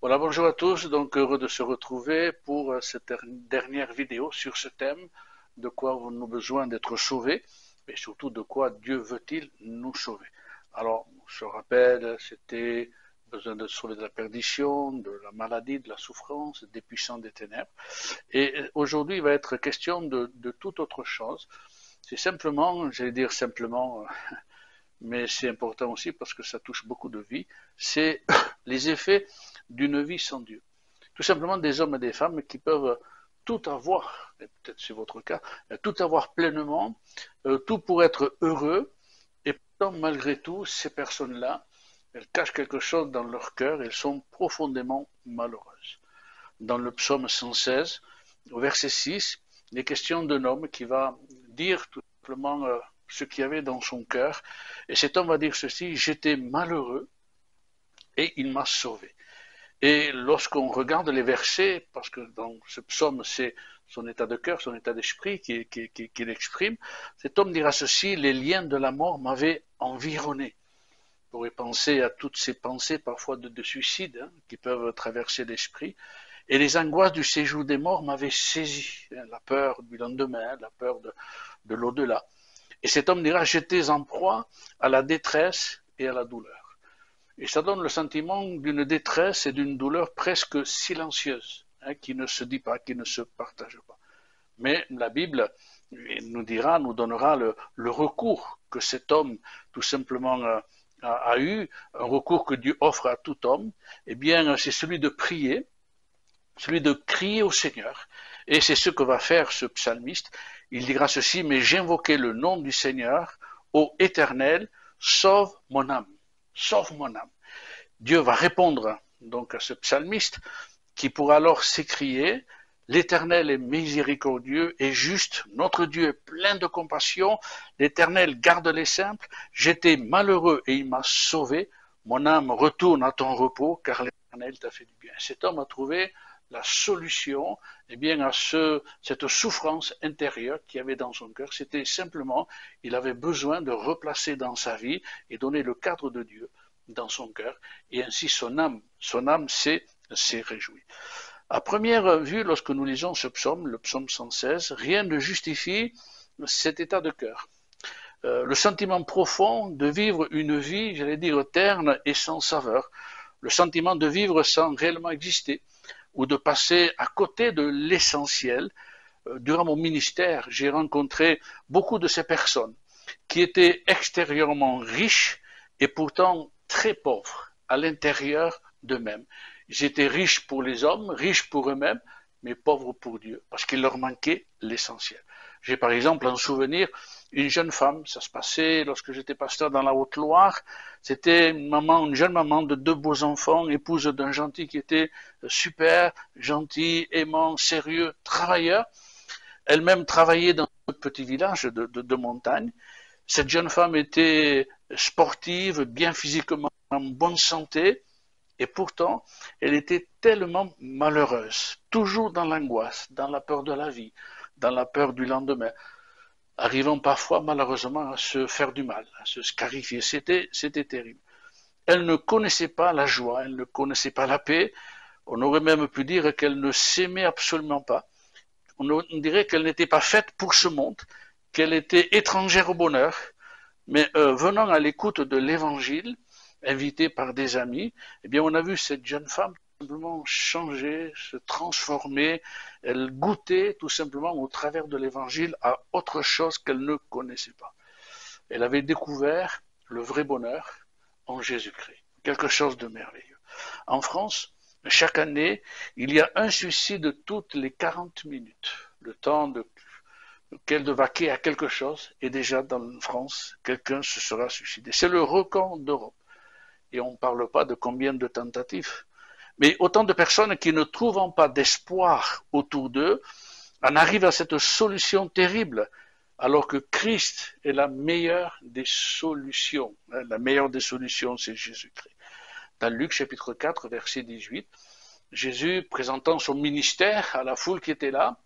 Voilà, bonjour à tous, donc heureux de se retrouver pour cette dernière vidéo sur ce thème, de quoi avons-nous besoin d'être sauvés, mais surtout de quoi Dieu veut-il nous sauver. Alors, je rappelle, c'était besoin de sauver de la perdition, de la maladie, de la souffrance, des puissants des ténèbres. Et aujourd'hui, il va être question de toute autre chose. C'est simplement, j'allais dire simplement, mais c'est important aussi parce que ça touche beaucoup de vies, c'est les effets d'une vie sans Dieu. Tout simplement des hommes et des femmes qui peuvent tout avoir, et peut-être c'est votre cas, tout avoir pleinement, tout pour être heureux, et pourtant malgré tout, ces personnes-là, elles cachent quelque chose dans leur cœur, elles sont profondément malheureuses. Dans le psaume 116, au verset 6, il est question d'un homme qui va dire tout simplement ce qu'il y avait dans son cœur, et cet homme va dire ceci: j'étais malheureux et il m'a sauvé. Et lorsqu'on regarde les versets, parce que dans ce psaume, c'est son état de cœur, son état d'esprit qu'il exprime, cet homme dira ceci: les liens de la mort m'avaient environné. On pourrait penser à toutes ces pensées parfois de suicide qui peuvent traverser l'esprit. Et les angoisses du séjour des morts m'avaient saisi. La peur du lendemain, la peur de l'au-delà. Et cet homme dira: j'étais en proie à la détresse et à la douleur. Et ça donne le sentiment d'une détresse et d'une douleur presque silencieuse, qui ne se dit pas, qui ne se partage pas. Mais la Bible nous dira, nous donnera le recours que cet homme tout simplement a eu, un recours que Dieu offre à tout homme. Eh bien, c'est celui de prier, celui de crier au Seigneur. Et c'est ce que va faire ce psalmiste. Il dira ceci: mais j'invoquais le nom du Seigneur, ô Éternel, sauve mon âme. Sauve mon âme. Dieu va répondre donc à ce psalmiste qui pourra alors s'écrier: l'Éternel est miséricordieux et juste, notre Dieu est plein de compassion, l'Éternel garde les simples, j'étais malheureux et il m'a sauvé, mon âme retourne à ton repos car l'Éternel t'a fait du bien. Cet homme a trouvé la solution bien, à cette souffrance intérieure qu'il y avait dans son cœur. C'était simplement, il avait besoin de replacer dans sa vie et donner le cadre de Dieu dans son cœur, et ainsi son âme s'est réjouie. À première vue, lorsque nous lisons ce psaume, le psaume 116, rien ne justifie cet état de cœur. Le sentiment profond de vivre une vie, j'allais dire, terne et sans saveur, le sentiment de vivre sans réellement exister, ou de passer à côté de l'essentiel. Durant mon ministère, j'ai rencontré beaucoup de ces personnes qui étaient extérieurement riches et pourtant très pauvres à l'intérieur d'eux-mêmes. Ils étaient riches pour les hommes, riches pour eux-mêmes, mais pauvres pour Dieu, parce qu'il leur manquait l'essentiel. J'ai par exemple en souvenir une jeune femme, ça se passait lorsque j'étais pasteur dans la Haute-Loire, c'était une jeune maman de 2 beaux enfants, épouse d'un gentil qui était super, gentil, aimant, sérieux, travailleur. Elle-même travaillait dans un petit village de montagne. Cette jeune femme était sportive, bien physiquement, en bonne santé, et pourtant, elle était tellement malheureuse, toujours dans l'angoisse, dans la peur de la vie, dans la peur du lendemain, arrivant parfois malheureusement à se faire du mal, à se scarifier. C'était terrible. Elle ne connaissait pas la joie, elle ne connaissait pas la paix. On aurait même pu dire qu'elle ne s'aimait absolument pas. On dirait qu'elle n'était pas faite pour ce monde, qu'elle était étrangère au bonheur. Mais venant à l'écoute de l'évangile, invitée par des amis, eh bien on a vu cette jeune femme simplement changer, se transformer. Elle goûtait tout simplement au travers de l'évangile à autre chose qu'elle ne connaissait pas. Elle avait découvert le vrai bonheur en Jésus-Christ, quelque chose de merveilleux. En France, chaque année, il y a un suicide toutes les 40 minutes, le temps de vaquer à quelque chose, et déjà dans France, quelqu'un se sera suicidé. C'est le record d'Europe. Et on ne parle pas de combien de tentatives. Mais autant de personnes qui, ne trouvant pas d'espoir autour d'eux, en arrivent à cette solution terrible, alors que Christ est la meilleure des solutions. La meilleure des solutions, c'est Jésus-Christ. Dans Luc chapitre 4, verset 18, Jésus, présentant son ministère à la foule qui était là,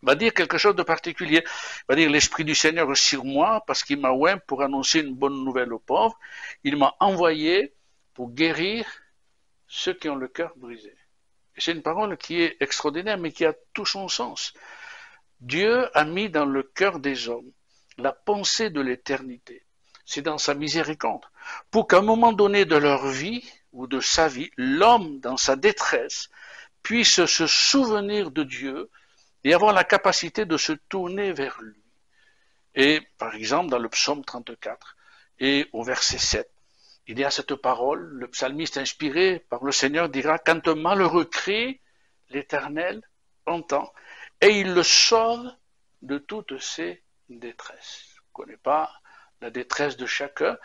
va dire quelque chose de particulier. Il va dire: l'Esprit du Seigneur est sur moi parce qu'il m'a oint pour annoncer une bonne nouvelle aux pauvres. Il m'a envoyé pour guérir ceux qui ont le cœur brisé. Et c'est une parole qui est extraordinaire, mais qui a tout son sens. Dieu a mis dans le cœur des hommes la pensée de l'éternité. C'est dans sa miséricorde. Pour qu'à un moment donné de leur vie, ou de sa vie, l'homme, dans sa détresse, puisse se souvenir de Dieu et avoir la capacité de se tourner vers lui. Et, par exemple, dans le psaume 34, et au verset 7, il y a cette parole, le psalmiste inspiré par le Seigneur dira, quand un malheureux crie, l'Éternel entend, et il le sauve de toutes ses détresses. Je ne connais pas la détresse de chacun,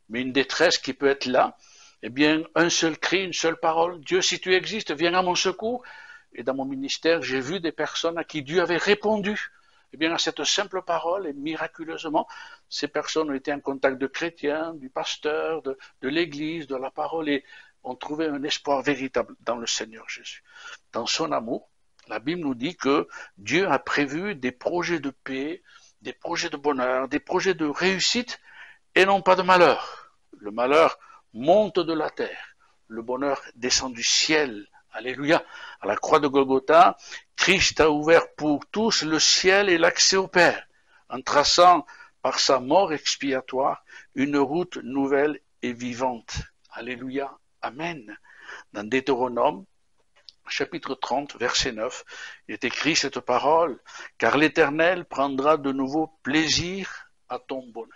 mais une détresse qui peut être là, eh bien, un seul cri, une seule parole, Dieu, si tu existes, viens à mon secours. Et dans mon ministère, j'ai vu des personnes à qui Dieu avait répondu, eh bien, à cette simple parole, et miraculeusement, ces personnes ont été en contact de chrétiens, du pasteur, de l'église, de la parole, et ont trouvé un espoir véritable dans le Seigneur Jésus. Dans son amour, la Bible nous dit que Dieu a prévu des projets de paix, des projets de bonheur, des projets de réussite, et non pas de malheur. Le malheur monte de la terre, le bonheur descend du ciel. Alléluia. À la croix de Golgotha, Christ a ouvert pour tous le ciel et l'accès au Père, en traçant par sa mort expiatoire une route nouvelle et vivante. Alléluia. Amen. Dans Deutéronome, chapitre 30, verset 9, il est écrit cette parole, car l'Éternel prendra de nouveau plaisir à ton bonheur.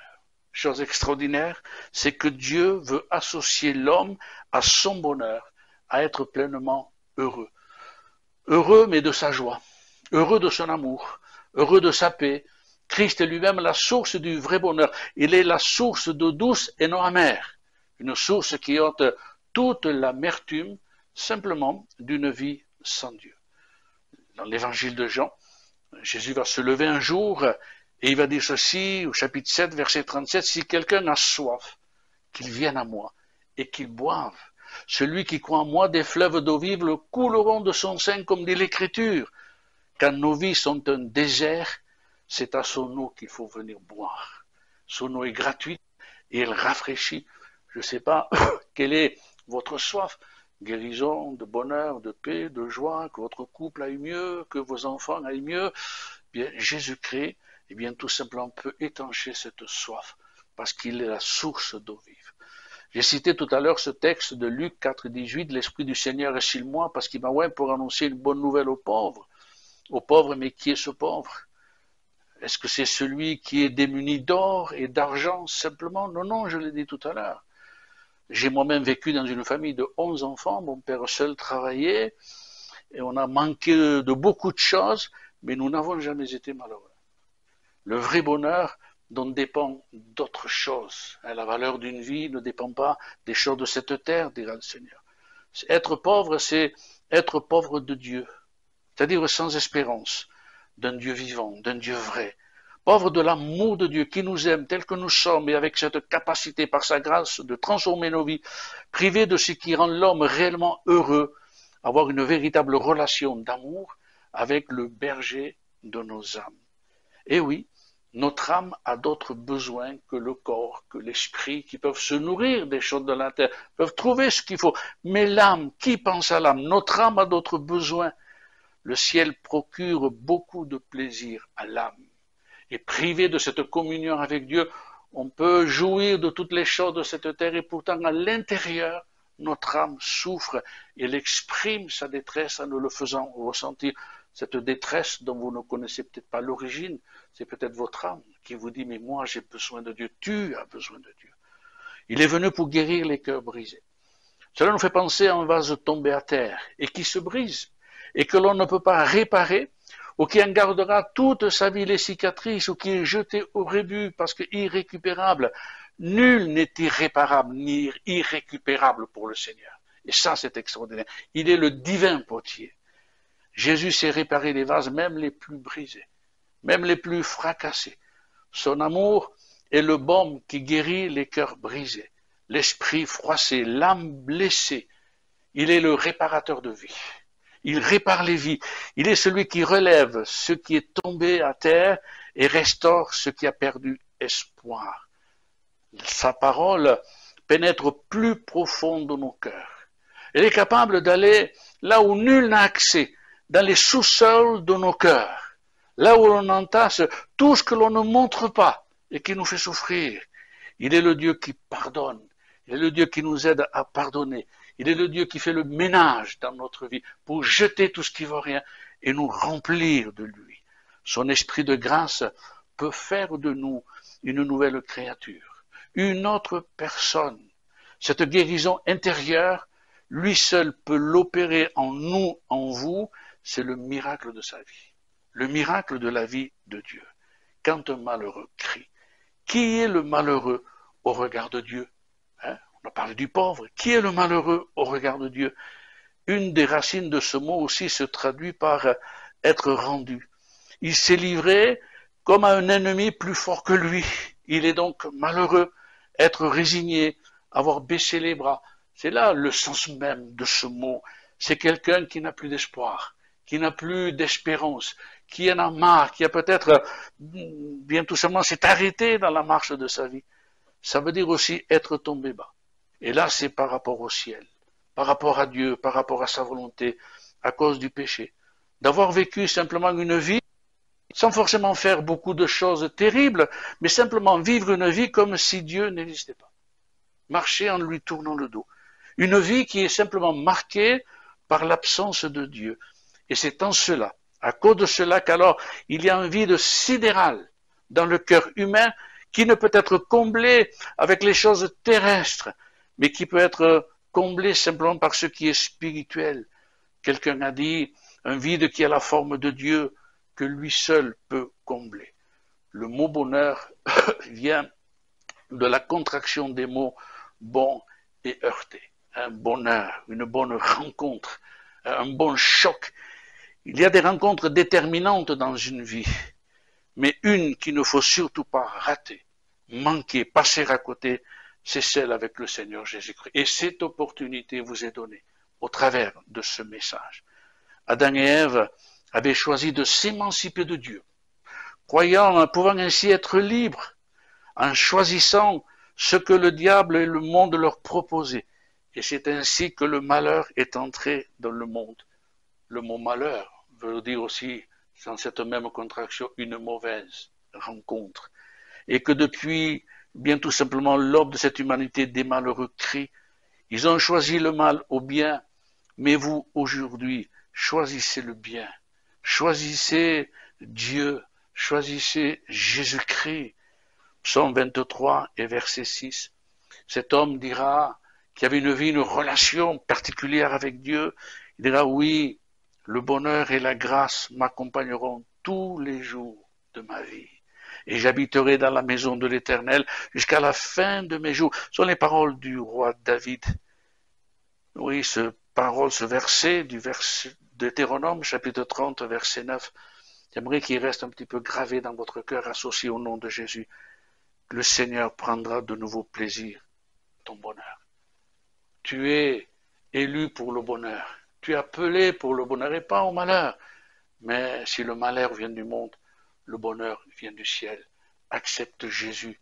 Chose extraordinaire, c'est que Dieu veut associer l'homme à son bonheur, à être pleinement heureux. Heureux, mais de sa joie, heureux de son amour, heureux de sa paix. Christ est lui-même la source du vrai bonheur. Il est la source d'eau douce et non amère. Une source qui ôte toute l'amertume, simplement, d'une vie sans Dieu. Dans l'évangile de Jean, Jésus va se lever un jour et il va dire ceci au chapitre 7, verset 37, « Si quelqu'un a soif, qu'il vienne à moi et qu'il boive. Celui qui croit en moi, des fleuves d'eau vive le couleront de son sein, comme dit l'Écriture. Quand nos vies sont un désert, c'est à son eau qu'il faut venir boire. Son eau est gratuite et elle rafraîchit. Je ne sais pas quelle est votre soif. Guérison, de bonheur, de paix, de joie, que votre couple aille mieux, que vos enfants aillent mieux. Bien, Jésus-Christ, eh bien, tout simplement peut étancher cette soif, parce qu'il est la source d'eau vive. J'ai cité tout à l'heure ce texte de Luc 4, 18, l'Esprit du Seigneur est sur moi, parce qu'il m'a oint pour annoncer une bonne nouvelle aux pauvres. Aux pauvres, mais qui est ce pauvre? Est-ce que c'est celui qui est démuni d'or et d'argent simplement? Non, non, je l'ai dit tout à l'heure. J'ai moi-même vécu dans une famille de 11 enfants, mon père seul travaillait, et on a manqué de beaucoup de choses, mais nous n'avons jamais été malheureux. Le vrai bonheur dont dépend d'autres choses. La valeur d'une vie ne dépend pas des choses de cette terre, dira le Seigneur. Être pauvre, c'est être pauvre de Dieu, c'est-à-dire sans espérance, d'un Dieu vivant, d'un Dieu vrai. Pauvre de l'amour de Dieu qui nous aime tel que nous sommes et avec cette capacité par sa grâce de transformer nos vies, privé de ce qui rend l'homme réellement heureux, avoir une véritable relation d'amour avec le berger de nos âmes. Et oui, notre âme a d'autres besoins que le corps, que l'esprit, qui peuvent se nourrir des choses de la terre, peuvent trouver ce qu'il faut. Mais l'âme, qui pense à l'âme? Notre âme a d'autres besoins. Le ciel procure beaucoup de plaisir à l'âme. Et privé de cette communion avec Dieu, on peut jouir de toutes les choses de cette terre et pourtant à l'intérieur, notre âme souffre et elle exprime sa détresse en nous le faisant ressentir. Cette détresse dont vous ne connaissez peut-être pas l'origine, c'est peut-être votre âme qui vous dit « mais moi j'ai besoin de Dieu, tu as besoin de Dieu ». Il est venu pour guérir les cœurs brisés. Cela nous fait penser à un vase tombé à terre et qui se brise et que l'on ne peut pas réparer, ou qui en gardera toute sa vie les cicatrices, ou qui est jeté au rebut parce que irrécupérable. Nul n'est irréparable ni irrécupérable pour le Seigneur. Et ça, c'est extraordinaire. Il est le divin potier. Jésus sait réparer les vases, même les plus brisés, même les plus fracassés. Son amour est le baume qui guérit les cœurs brisés, l'esprit froissé, l'âme blessée. Il est le réparateur de vie. Il répare les vies. Il est celui qui relève ce qui est tombé à terre et restaure ce qui a perdu espoir. Sa parole pénètre plus profond de nos cœurs. Elle est capable d'aller là où nul n'a accès, dans les sous-sols de nos cœurs, là où l'on entasse tout ce que l'on ne montre pas et qui nous fait souffrir. Il est le Dieu qui pardonne. Il est le Dieu qui nous aide à pardonner. Il est le Dieu qui fait le ménage dans notre vie pour jeter tout ce qui ne vaut rien et nous remplir de lui. Son esprit de grâce peut faire de nous une nouvelle créature, une autre personne. Cette guérison intérieure, lui seul peut l'opérer en nous, en vous, c'est le miracle de sa vie, le miracle de la vie de Dieu. Quand un malheureux crie, qui est le malheureux au regard de Dieu? On a parlé du pauvre. Qui est le malheureux au regard de Dieu? Une des racines de ce mot aussi se traduit par être rendu. Il s'est livré comme à un ennemi plus fort que lui. Il est donc malheureux, être résigné, avoir baissé les bras. C'est là le sens même de ce mot. C'est quelqu'un qui n'a plus d'espoir, qui n'a plus d'espérance, qui en a marre, qui a peut-être, bien tout simplement, s'est arrêté dans la marche de sa vie. Ça veut dire aussi être tombé bas. Et là, c'est par rapport au ciel, par rapport à Dieu, par rapport à sa volonté, à cause du péché. D'avoir vécu simplement une vie sans forcément faire beaucoup de choses terribles, mais simplement vivre une vie comme si Dieu n'existait pas. Marcher en lui tournant le dos. Une vie qui est simplement marquée par l'absence de Dieu. Et c'est en cela, à cause de cela, qu'alors il y a un vide sidéral dans le cœur humain qui ne peut être comblé avec les choses terrestres, mais qui peut être comblé simplement par ce qui est spirituel. Quelqu'un a dit, un vide qui a la forme de Dieu, que lui seul peut combler. Le mot bonheur vient de la contraction des mots bon et heurté. Un bonheur, une bonne rencontre, un bon choc. Il y a des rencontres déterminantes dans une vie, mais une qu'il ne faut surtout pas rater, manquer, passer à côté, c'est celle avec le Seigneur Jésus-Christ. Et cette opportunité vous est donnée au travers de ce message. Adam et Ève avaient choisi de s'émanciper de Dieu, croyant, pouvant ainsi être libres, en choisissant ce que le diable et le monde leur proposaient. Et c'est ainsi que le malheur est entré dans le monde. Le mot malheur veut dire aussi, dans cette même contraction, une mauvaise rencontre. Et que depuis, bien tout simplement, l'aube de cette humanité, des malheureux crient. Ils ont choisi le mal au bien, mais vous, aujourd'hui, choisissez le bien. Choisissez Dieu. Choisissez Jésus-Christ. Psaume 23 et verset 6. Cet homme dira qu'il avait une vie, une relation particulière avec Dieu. Il dira oui, le bonheur et la grâce m'accompagneront tous les jours de ma vie. Et j'habiterai dans la maison de l'Éternel jusqu'à la fin de mes jours. Ce sont les paroles du roi David. Oui, ce verset du verset Deutéronome, chapitre 30, verset 9. J'aimerais qu'il reste un petit peu gravé dans votre cœur, associé au nom de Jésus. Le Seigneur prendra de nouveau plaisir à ton bonheur. Tu es élu pour le bonheur. Tu es appelé pour le bonheur et pas au malheur. Mais si le malheur vient du monde, le bonheur vient du ciel. Accepte Jésus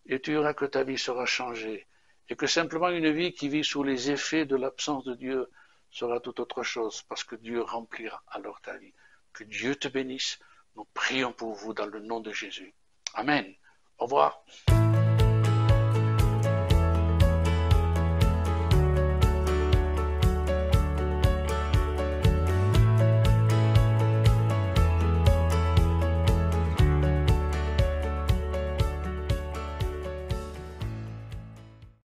et tu verras que ta vie sera changée et que simplement une vie qui vit sous les effets de l'absence de Dieu sera tout autre chose parce que Dieu remplira alors ta vie. Que Dieu te bénisse. Nous prions pour vous dans le nom de Jésus. Amen. Au revoir.